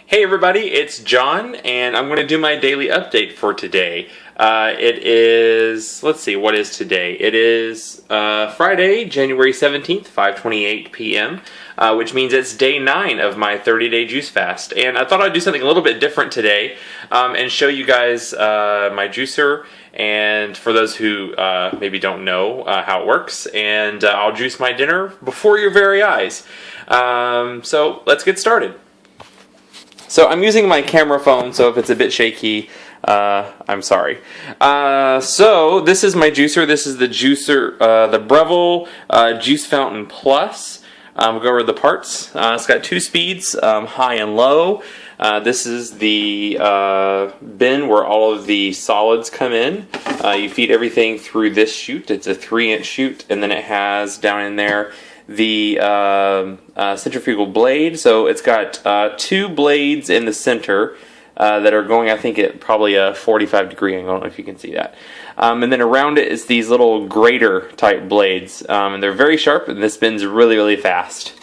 Hey everybody, it's John, and I'm going to do my daily update for today. Let's see, what is today? It is Friday, January 17th, 5:28 p.m., which means it's day 9 of my 30-day juice fast. And I thought I'd do something a little bit different today and show you guys my juicer, and for those who maybe don't know how it works, and I'll juice my dinner before your very eyes. So let's get started. So I'm using my camera phone, so if it's a bit shaky, I'm sorry. So this is my juicer. This is the juicer, the Breville Juice Fountain Plus. We'll go over the parts. It's got 2 speeds, high and low. This is the bin where all of the solids come in. You feed everything through this chute. It's a 3-inch chute, and then it has down in there the centrifugal blade. So it's got 2 blades in the center that are going, I think, at probably a 45-degree angle. I don't know if you can see that. And then around it is these little grater type blades, and they're very sharp, and this spins really, really fast.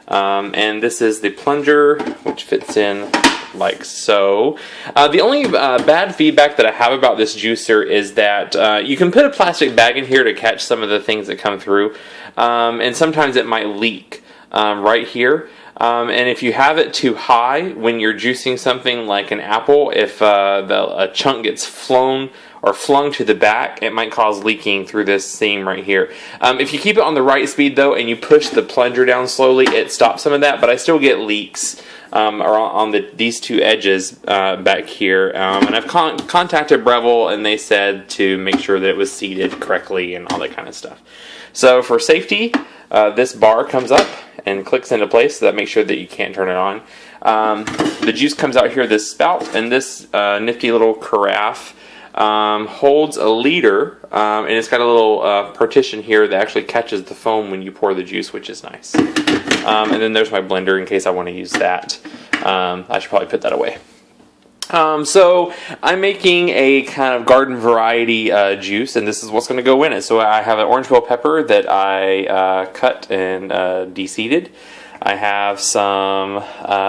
And this is the plunger, which fits in like so. The only bad feedback that I have about this juicer is that you can put a plastic bag in here to catch some of the things that come through, and sometimes it might leak right here. And if you have it too high when you're juicing something like an apple, if a chunk gets flown or flung to the back, it might cause leaking through this seam right here. If you keep it on the right speed though, and you push the plunger down slowly, it stops some of that, but I still get leaks on these 2 edges back here. And I've contacted Breville, and they said to make sure that it was seated correctly and all that kind of stuff. So for safety, this bar comes up and clicks into place, so that makes sure that you can't turn it on. The juice comes out here this spout, and this nifty little carafe holds a liter, and it's got a little partition here that actually catches the foam when you pour the juice, which is nice. And then there's my blender in case I want to use that. I should probably put that away. So I'm making a kind of garden variety juice, and this is what's going to go in it. So I have an orange bell pepper that I cut and de-seeded. I have some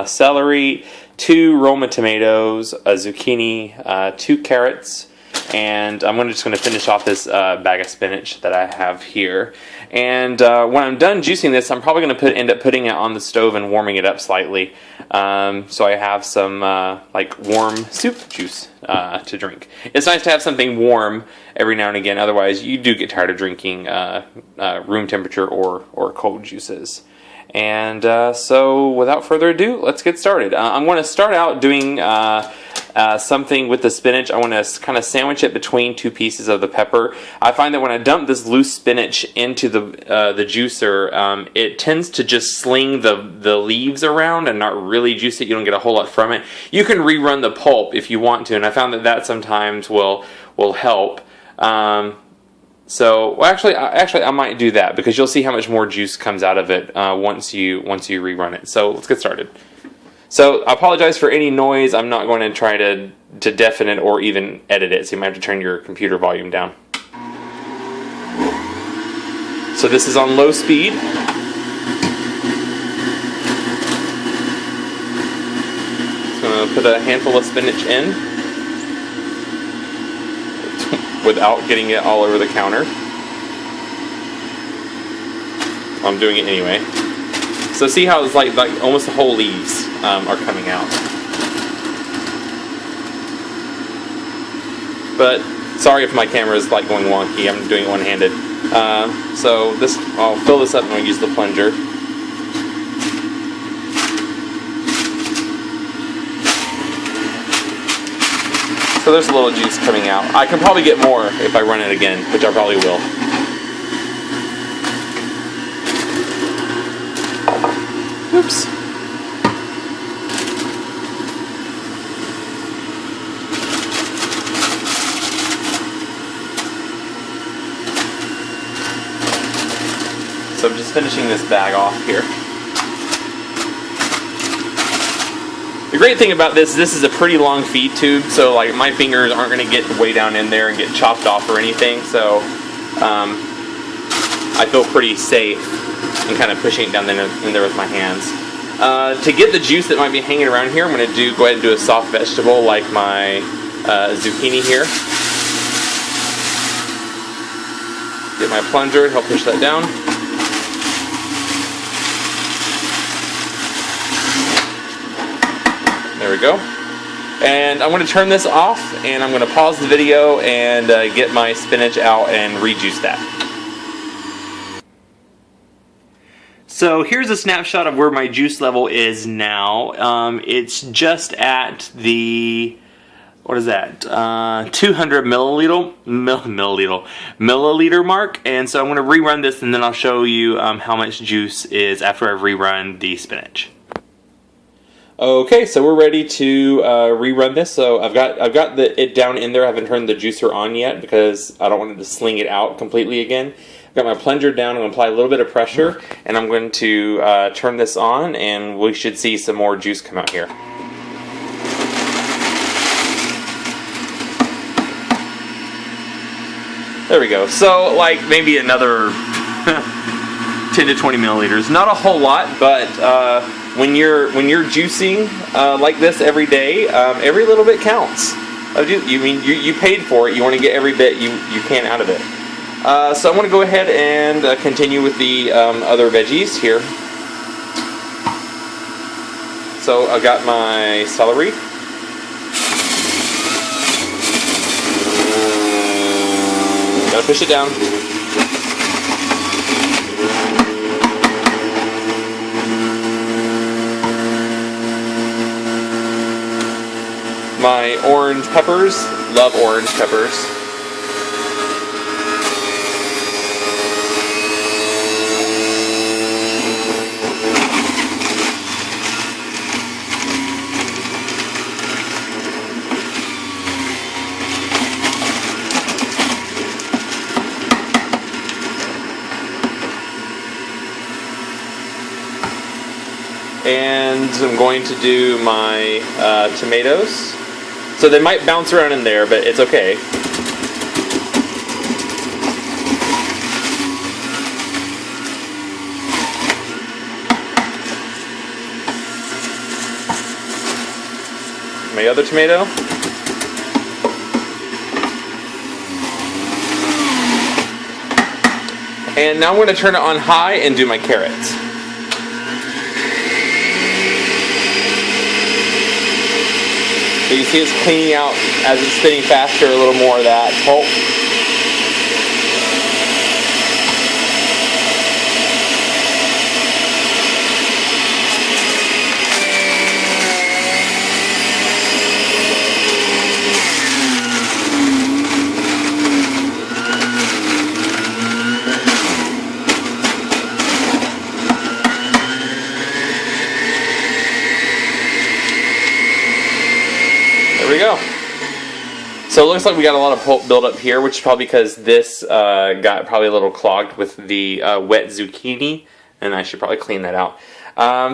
celery, 2 Roma tomatoes, a zucchini, 2 carrots, and I'm just going to finish off this bag of spinach that I have here. And when I'm done juicing this, I'm probably going to end up putting it on the stove and warming it up slightly. So I have some like warm soup juice to drink. It's nice to have something warm every now and again. Otherwise, you do get tired of drinking room temperature or cold juices. And so without further ado, let's get started. I'm going to start out doing something with the spinach. I want to kind of sandwich it between 2 pieces of the pepper. I find that when I dump this loose spinach into the juicer, it tends to just sling the leaves around and not really juice it. You don't get a whole lot from it. You can rerun the pulp if you want to, and I found that sometimes will help. So actually, I might do that, because you'll see how much more juice comes out of it once you rerun it. So let's get started. So I apologize for any noise. I'm not going to try to deafen it or even edit it, so you might have to turn your computer volume down. So this is on low speed. Just going to put a handful of spinach in without getting it all over the counter. I'm doing it anyway. So see how it's like almost the whole leaves are coming out. But sorry if my camera is like going wonky. I'm doing it one-handed. So I'll fill this up and I'll use the plunger. So there's a little juice coming out. I can probably get more if I run it again, which I probably will. Oops. So I'm just finishing this bag off here. The great thing about this is a pretty long feed tube, so like my fingers aren't going to get way down in there and get chopped off or anything, so I feel pretty safe and kind of pushing it down in there with my hands. To get the juice that might be hanging around here, I'm going to go ahead and do a soft vegetable like my zucchini here. Get my plunger and help push that down. There we go. And I'm going to turn this off, and I'm going to pause the video and get my spinach out and rejuice that. So here's a snapshot of where my juice level is now. It's just at the, what is that, 200 milliliter mark. And so I'm going to rerun this, and then I'll show you how much juice is after I've rerun the spinach. Okay, so we're ready to rerun this. So I've got it down in there. I haven't turned the juicer on yet because I don't want it to sling it out completely again. I've got my plunger down. I'm going to apply a little bit of pressure, and I'm going to turn this on, and we should see some more juice come out here. There we go. So like maybe another 10 to 20 milliliters. Not a whole lot, but when you're juicing like this every day, every little bit counts. You paid for it. You want to get every bit you can out of it. So I'm going to go ahead and continue with the other veggies here. So I've got my celery. Gotta push it down. My orange peppers. Love orange peppers. And I'm going to do my tomatoes. So they might bounce around in there, but it's okay. My other tomato. And now I'm going to turn it on high and do my carrots. So you see it's cleaning out as it's spinning faster, a little more of that pulp. There we go. So it looks like we got a lot of pulp buildup here, which is probably because this got probably a little clogged with the wet zucchini, and I should probably clean that out.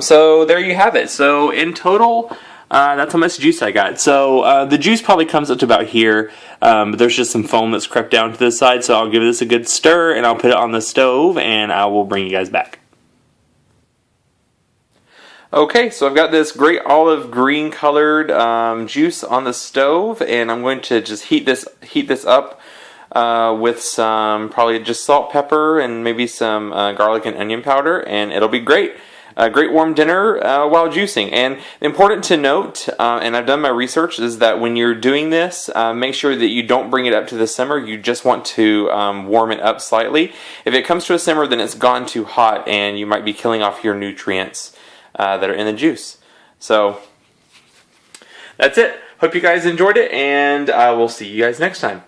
So there you have it. So in total, that's how much juice I got. So the juice probably comes up to about here, but there's just some foam that's crept down to this side, so I'll give this a good stir, and I'll put it on the stove, and I will bring you guys back. Okay, so I've got this great olive green colored juice on the stove, and I'm going to just heat this up with some probably just salt, pepper, and maybe some garlic and onion powder, and it'll be great. A great warm dinner while juicing. And important to note, and I've done my research, is that when you're doing this, make sure that you don't bring it up to the simmer. You just want to warm it up slightly. If it comes to a simmer, then it's gone too hot, and you might be killing off your nutrients that are in the juice. So that's it. Hope you guys enjoyed it, and I will see you guys next time.